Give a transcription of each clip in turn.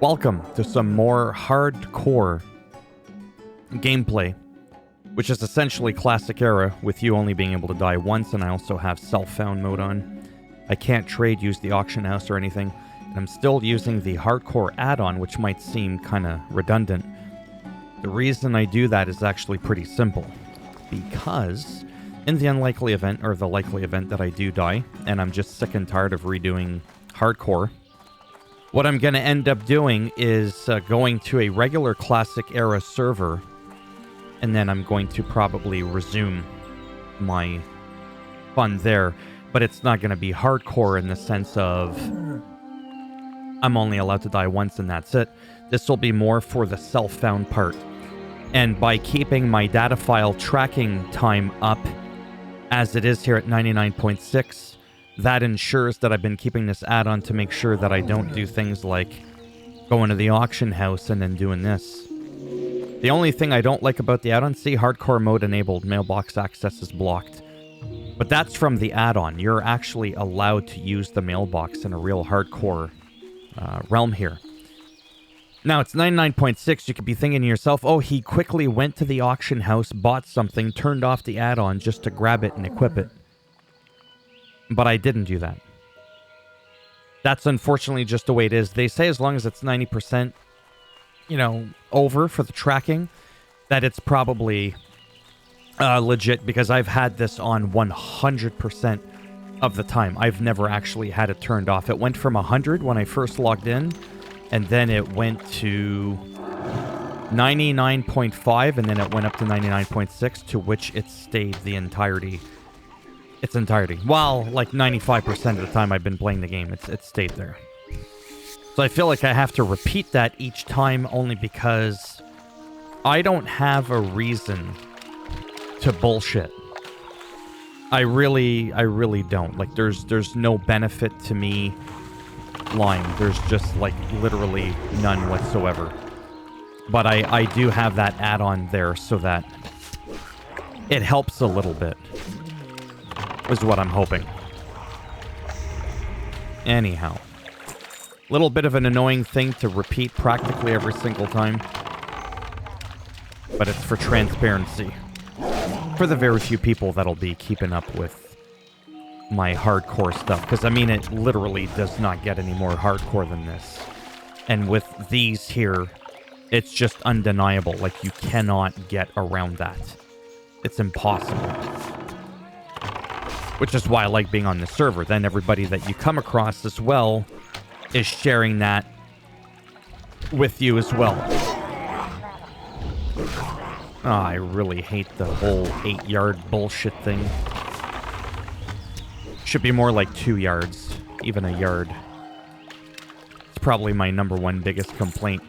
Welcome to some more hardcore gameplay, which is essentially classic era, with you only being able to die once, and I also have self-found mode on. I can't trade, use the auction house or anything, and I'm still using the hardcore add-on, which might seem kind of redundant. The reason I do that is actually pretty simple, because in the unlikely event, or the likely event that I do die, and I'm just sick and tired of redoing hardcore, what I'm going to end up doing is going to a regular classic era server, and then I'm going to probably resume my fun there. But it's not going to be hardcore in the sense of I'm only allowed to die once and that's it. This will be more for the self-found part. And by keeping my data file tracking time up as it is here at 99.6, that ensures that I've been keeping this add-on to make sure that I don't do things like going to the auction house and then doing this. The only thing I don't like about the add-on, see, hardcore mode enabled, mailbox access is blocked. But that's from the add-on. You're actually allowed to use the mailbox in a real hardcore realm here. Now, it's 99.6. You could be thinking to yourself, oh, he quickly went to the auction house, bought something, turned off the add-on just to grab it and equip it. But I didn't do that. That's unfortunately just the way it is. They say as long as it's 90%, over for the tracking, that it's probably legit, because I've had this on 100% of the time. I've never actually had it turned off. It went from 100 when I first logged in, and then it went to 99.5, and then it went up to 99.6, to which it stayed the entirety. Its entirety. Well, like 95% of the time I've been playing the game, it stayed there. So I feel like I have to repeat that each time, only because I don't have a reason to bullshit. I really don't. Like, there's no benefit to me lying. There's just, like, literally none whatsoever. But I do have that add-on there so that it helps a little bit, is what I'm hoping. Anyhow, little bit of an annoying thing to repeat practically every single time, but it's for transparency, for the very few people that'll be keeping up with my hardcore stuff, because I mean, it literally does not get any more hardcore than this. And with these here, it's just undeniable. Like, you cannot get around that. It's impossible. Which is why I like being on the server. Then everybody that you come across as well is sharing that with you as well. Oh, I really hate the whole 8-yard bullshit thing. Should be more like 2 yards, even a yard. It's probably my number one biggest complaint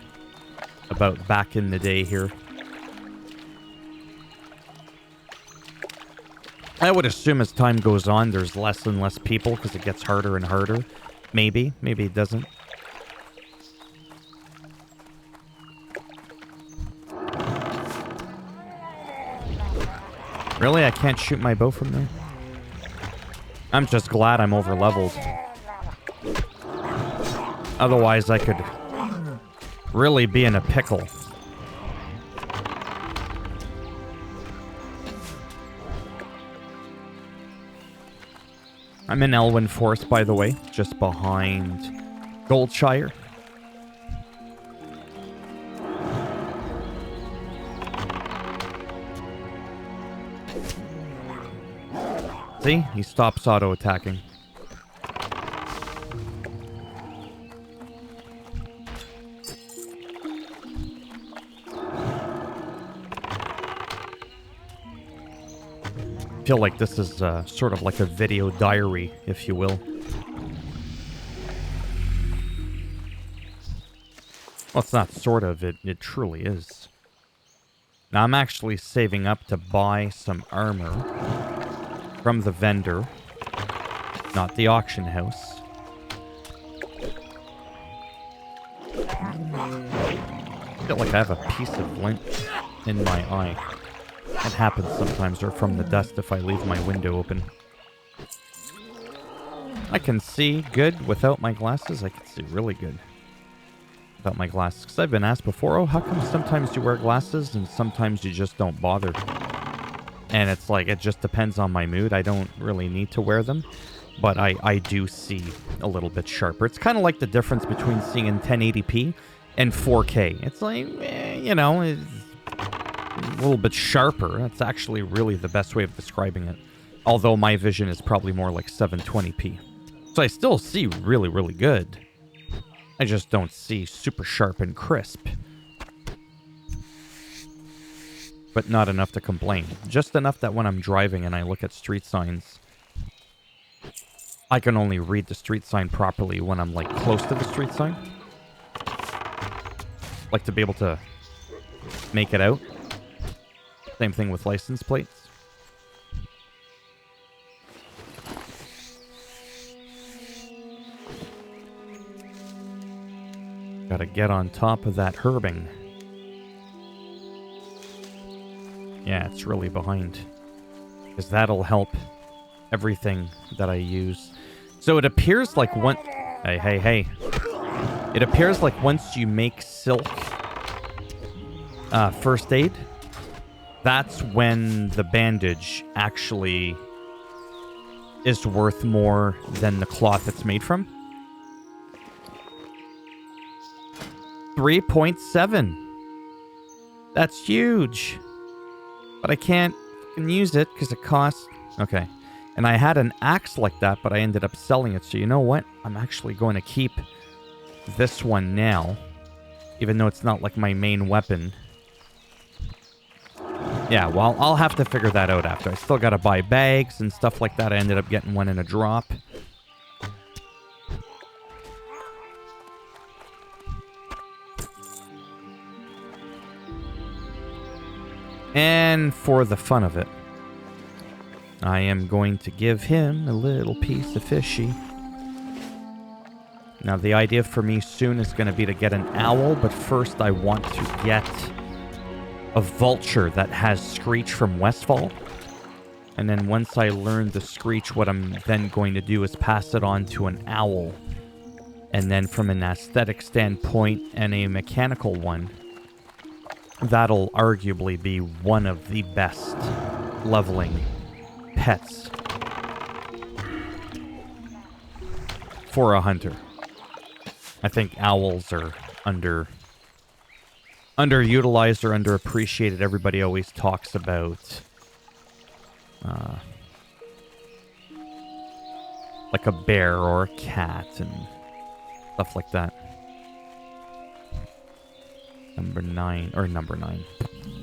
about back in the day here. I would assume as time goes on, there's less and less people because it gets harder and harder. Maybe. Maybe it doesn't. Really? I can't shoot my bow from there? I'm just glad I'm over-leveled. Otherwise, I could really be in a pickle. I'm in Elwyn Forest, by the way, just behind Goldshire. See? He stops auto-attacking. I feel like this is sort of like a video diary, if you will. Well, it's not sort of, it truly is. Now, I'm actually saving up to buy some armor from the vendor, not the auction house. I feel like I have a piece of lint in my eye. It happens sometimes, or from the dust if I leave my window open. I can see good without my glasses. I can see really good. without my glasses. Because I've been asked before, oh, how come sometimes you wear glasses and sometimes you just don't bother? And it's like, it just depends on my mood. I don't really need to wear them. But I do see a little bit sharper. It's kind of like the difference between seeing in 1080p and 4K. It's like, you know, it's a little bit sharper. That's actually really the best way of describing it. Although my vision is probably more like 720p. So I still see really, really good. I just don't see super sharp and crisp. But not enough to complain. Just enough that when I'm driving and I look at street signs, I can only read the street sign properly when I'm, like, close to the street sign. Like, to be able to make it out. Same thing with license plates. Gotta get on top of that herbing. Yeah, it's really behind. Because that'll help everything that I use. So it appears like one... Hey. It appears like once you make silk first aid, that's when the bandage actually is worth more than the cloth it's made from. 3.7. That's huge. But I can't use it because it costs... Okay. And I had an axe like that, but I ended up selling it. So you know what? I'm actually going to keep this one now. Even though it's not like my main weapon. Yeah, well, I'll have to figure that out after. I still got to buy bags and stuff like that. I ended up getting one in a drop. And for the fun of it, I am going to give him a little piece of fishy. Now, the idea for me soon is going to be to get an owl, but first I want to get a vulture that has Screech from Westfall. And then once I learn the Screech, what I'm then going to do is pass it on to an owl. And then from an aesthetic standpoint and a mechanical one, that'll arguably be one of the best leveling pets for a hunter. I think owls are underutilized or underappreciated. Everybody always talks about like a bear or a cat and stuff like that. Number 9.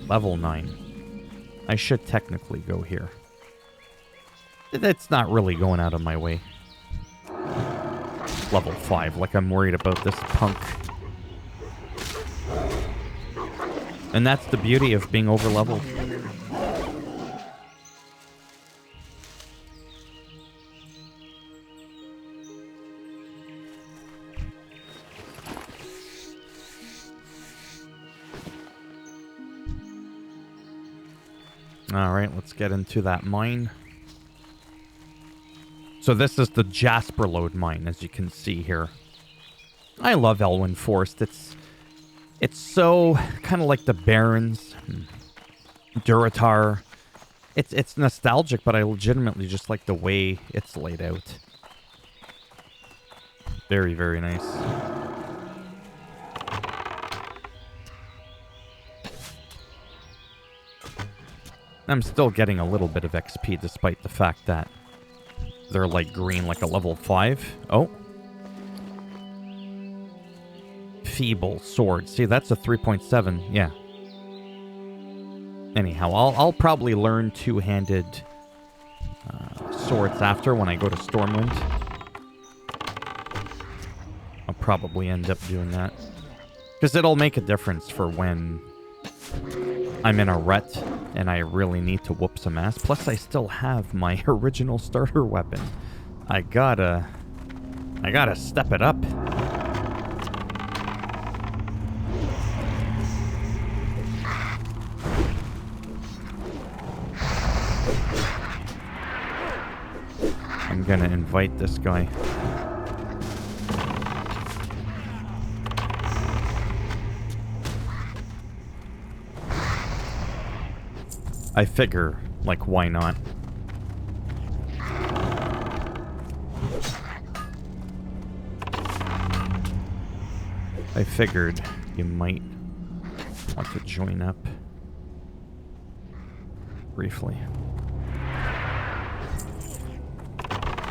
Level 9. I should technically go here. That's not really going out of my way. Level 5, like I'm worried about this punk. And that's the beauty of being over-leveled. Alright, let's get into that mine. So this is the Jasper Lode mine, as you can see here. I love Elwyn Forest. It's so kind of like the Barrens, Durotar. It's nostalgic, but I legitimately just like the way it's laid out. Very, very nice. I'm still getting a little bit of XP despite the fact that they're like green, like a level 5. Oh. Feeble sword. See, that's a 3.7. Yeah. Anyhow, I'll probably learn two-handed swords after when I go to Stormwind. I'll probably end up doing that. Because it'll make a difference for when I'm in a rut and I really need to whoop some ass. Plus, I still have my original starter weapon. I gotta step it up. I'm gonna invite this guy. I figure, like, why not? I figured you might want to join up briefly.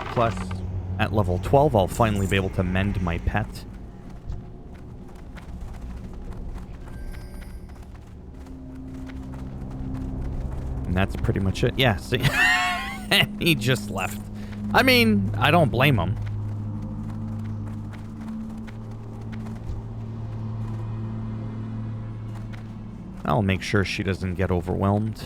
Plus, at level 12, I'll finally be able to mend my pet. And that's pretty much it. Yeah, see? He just left. I mean, I don't blame him. I'll make sure she doesn't get overwhelmed.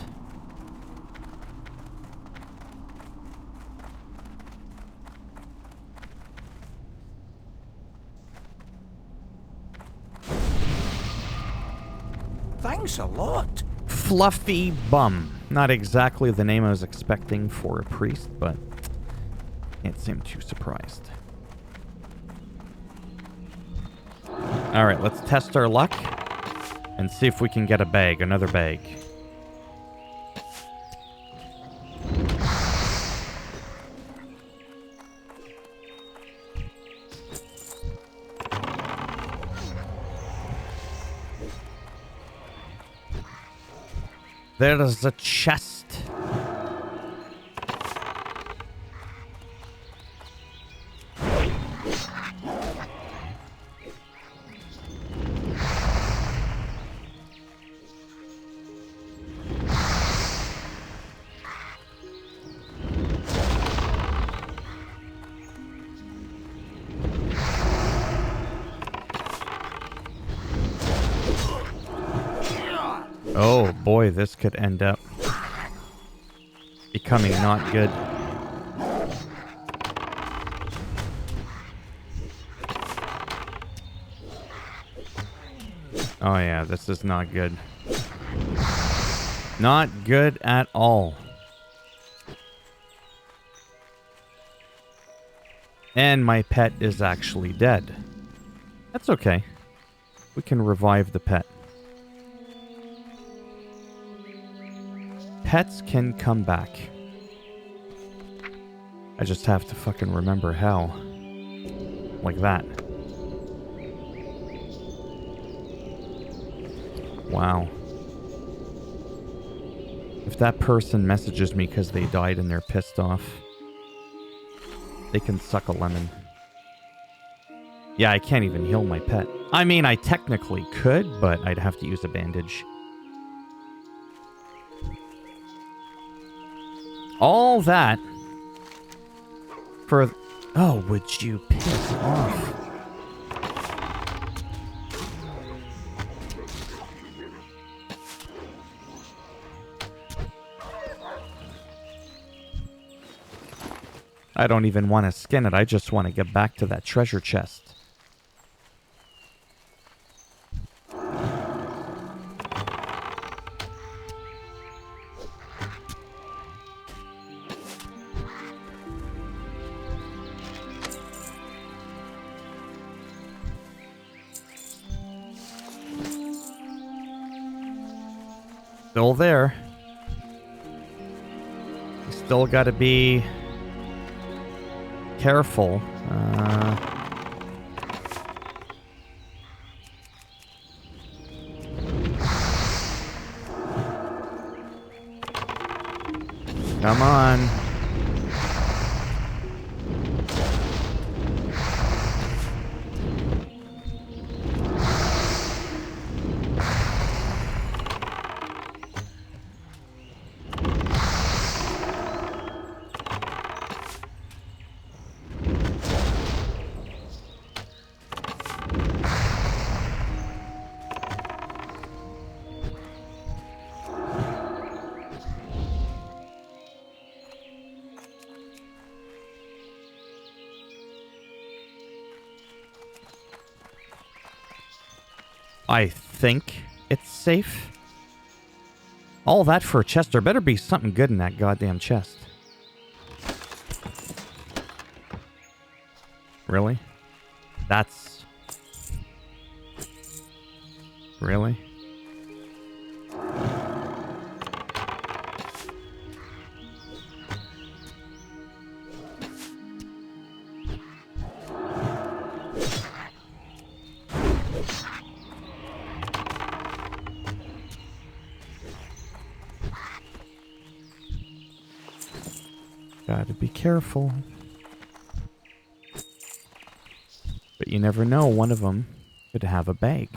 Thanks a lot. Fluffy Bum. Not exactly the name I was expecting for a priest, but can't seem too surprised. Alright, let's test our luck and see if we can get a bag, another bag. There's a chest. Oh boy, this could end up becoming not good. Oh yeah, this is not good. Not good at all. And my pet is actually dead. That's okay. We can revive the pet. Pets can come back. I just have to fucking remember how. Like that. Wow. If that person messages me because they died and they're pissed off, they can suck a lemon. Yeah, I can't even heal my pet. I mean, I technically could, but I'd have to use a bandage. All that for... Oh, would you piss off? I don't even want to skin it. I just want to get back to that treasure chest. Still there. You still got to be careful. Come on. I think it's safe. All that for a chest. There better be something good in that goddamn chest. Really? That's... Really? Gotta be careful. But you never know, one of them could have a bag.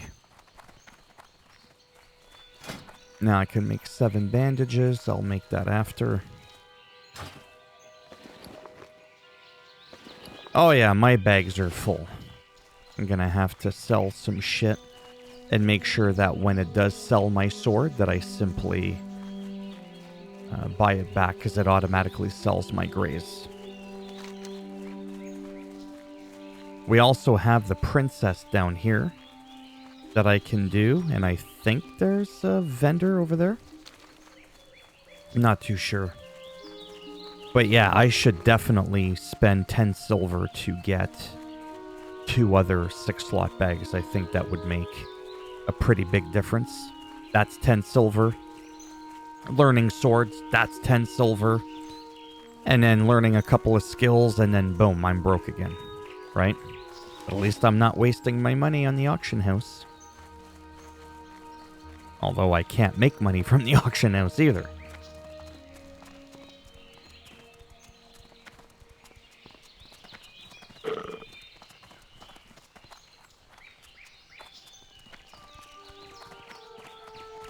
Now I can make 7 bandages. I'll make that after. Oh yeah, my bags are full. I'm gonna have to sell some shit and make sure that when it does sell my sword that I simply buy it back because it automatically sells my grays. We also have the princess down here that I can do, and I think there's a vendor over there. I'm not too sure. But yeah, I should definitely spend 10 silver to get 2 other 6-slot bags. I think that would make a pretty big difference. That's 10 silver. Learning swords, that's 10 silver. And then learning a couple of skills, and then boom, I'm broke again. Right? But at least I'm not wasting my money on the auction house. Although I can't make money from the auction house either.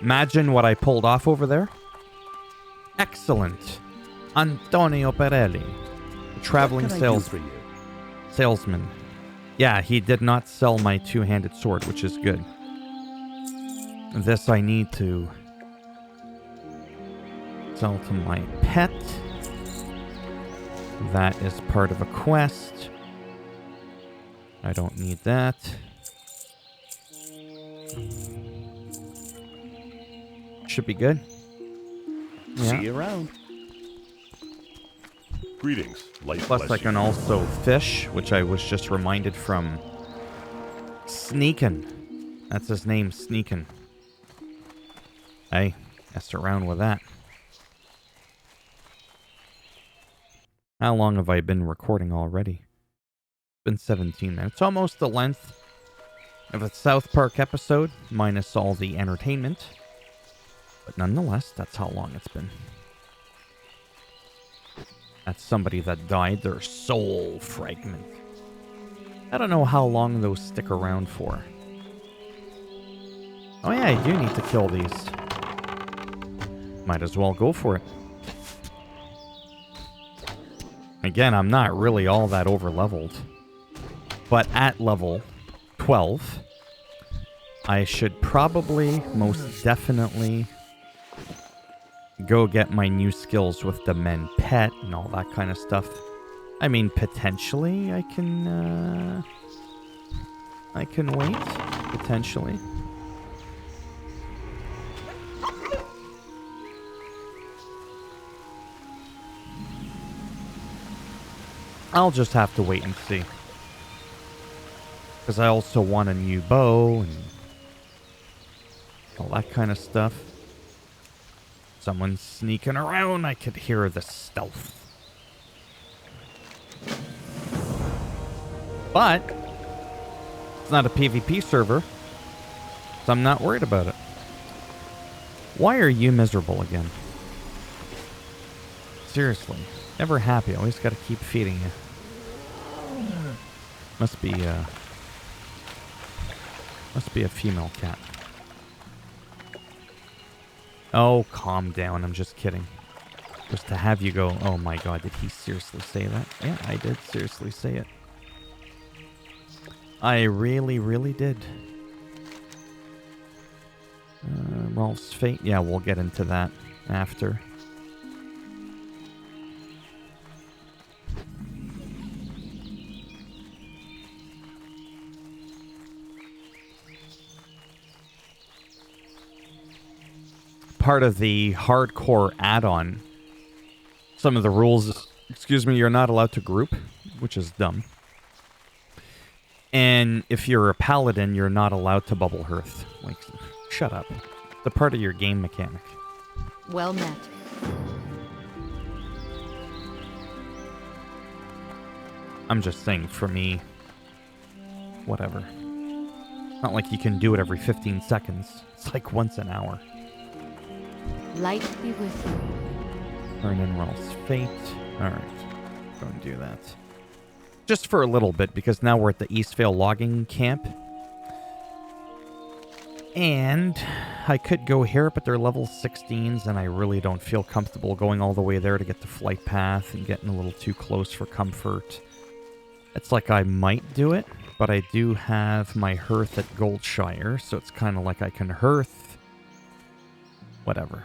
Imagine what I pulled off over there. Excellent. Antonio Pirelli, a traveling salesman. Yeah, he did not sell my 2-handed sword, which is good. This I need to sell to my pet. That is part of a quest. I don't need that. Should be good. Yeah. See you around. Greetings, light. Plus I can also fish, which I was just reminded from Sneakin'. That's his name, Sneakin'. I messed around with that. How long have I been recording already? It's been 17 minutes. Almost the length of a South Park episode, minus all the entertainment. But nonetheless, that's how long it's been. That's somebody that died, their soul fragment. I don't know how long those stick around for. Oh yeah, I do need to kill these. Might as well go for it. Again, I'm not really all that over-leveled. But at level 12, I should probably, most definitely, go get my new skills with the men pet and all that kind of stuff. I mean, potentially I can wait. Potentially. I'll just have to wait and see. Because I also want a new bow and all that kind of stuff. Someone's sneaking around. I could hear the stealth. But it's not a PvP server, so I'm not worried about it. Why are you miserable again? Seriously. Never happy. Always got to keep feeding you. Must be a female cat. Oh, calm down. I'm just kidding. Just to have you go, oh my god, did he seriously say that? Yeah, I did seriously say it. I really, really did. Rolf's fate. Yeah, we'll get into that after. Part of the hardcore add-on, some of the rules, excuse me, you're not allowed to group, which is dumb. And if you're a paladin, you're not allowed to bubble hearth. Like, shut up. The part of your game mechanic. Well met. I'm just saying, for me, whatever. Not like you can do it every 15 seconds. It's like once an hour. Light be with you. Turn in Rolf's fate. Alright. Go and do that. Just for a little bit, because now we're at the Eastvale logging camp. And I could go here, but they're level 16s, and I really don't feel comfortable going all the way there to get the flight path and getting a little too close for comfort. It's like I might do it, but I do have my hearth at Goldshire, so it's kind of like I can hearth. Whatever.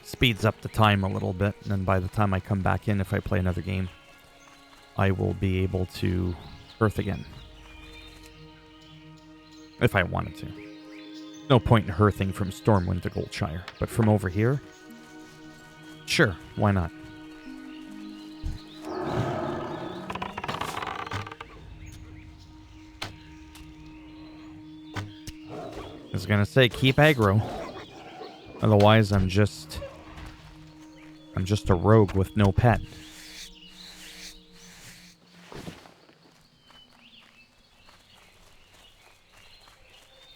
Speeds up the time a little bit, and then by the time I come back in, if I play another game, I will be able to hearth again. If I wanted to. No point in hearthing from Stormwind to Goldshire, but from over here, sure, why not? I was gonna say, keep aggro. Otherwise, I'm just a rogue with no pet.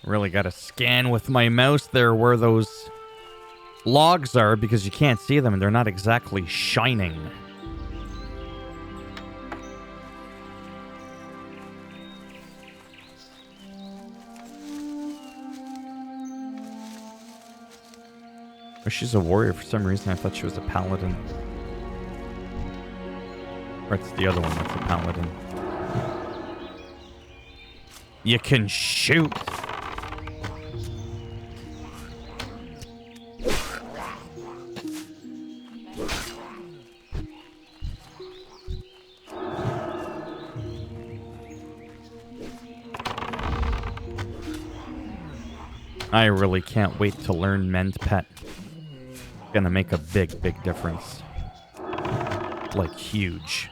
Really gotta scan with my mouse there where those logs are, because you can't see them and they're not exactly shining. Oh, she's a warrior for some reason. I thought she was a paladin. Or it's the other one that's a paladin. You can shoot! I really can't wait to learn Mend Pet. Gonna make a big, big difference. Like, huge.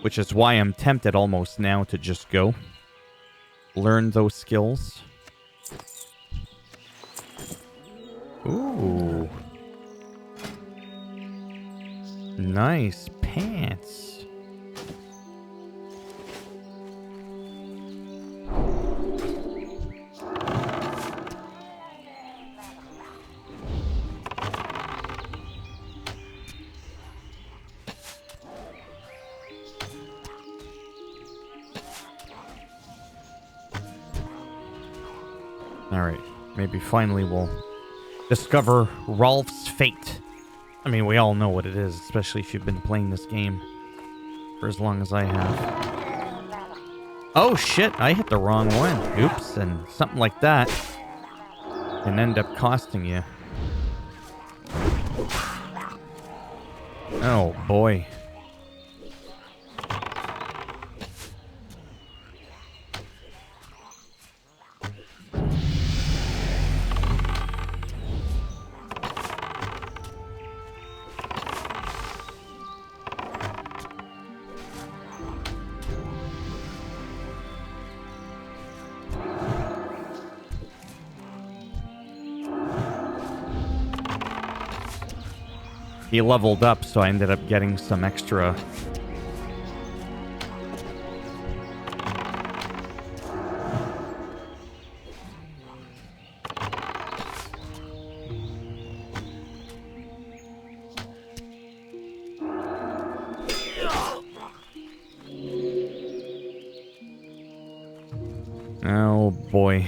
Which is why I'm tempted almost now to just go. Learn those skills. Ooh. Nice pants. Alright, maybe finally we'll discover Rolf's fate. I mean, we all know what it is, especially if you've been playing this game for as long as I have. Oh shit, I hit the wrong one. Oops, and something like that can end up costing you. Oh boy. He leveled up, so I ended up getting some extra. Oh boy.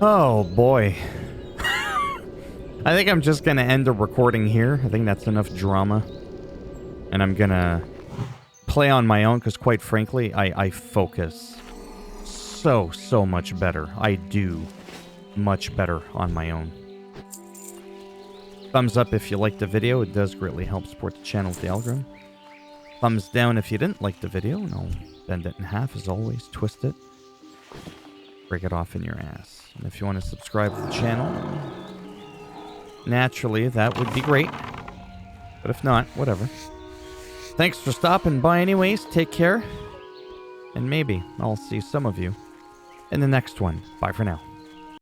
Oh boy. I think I'm just gonna end the recording here. I think that's enough drama. And I'm gonna play on my own, because quite frankly, I focus so much better. I do much better on my own. Thumbs up if you liked the video. It does greatly help support the channel with the algorithm. Thumbs down if you didn't like the video, and I'll bend it in half as always. Twist it. Break it off in your ass. And if you want to subscribe to the channel, naturally, that would be great. But if not, whatever. Thanks for stopping by anyways. Take care. And maybe I'll see some of you in the next one. Bye for now.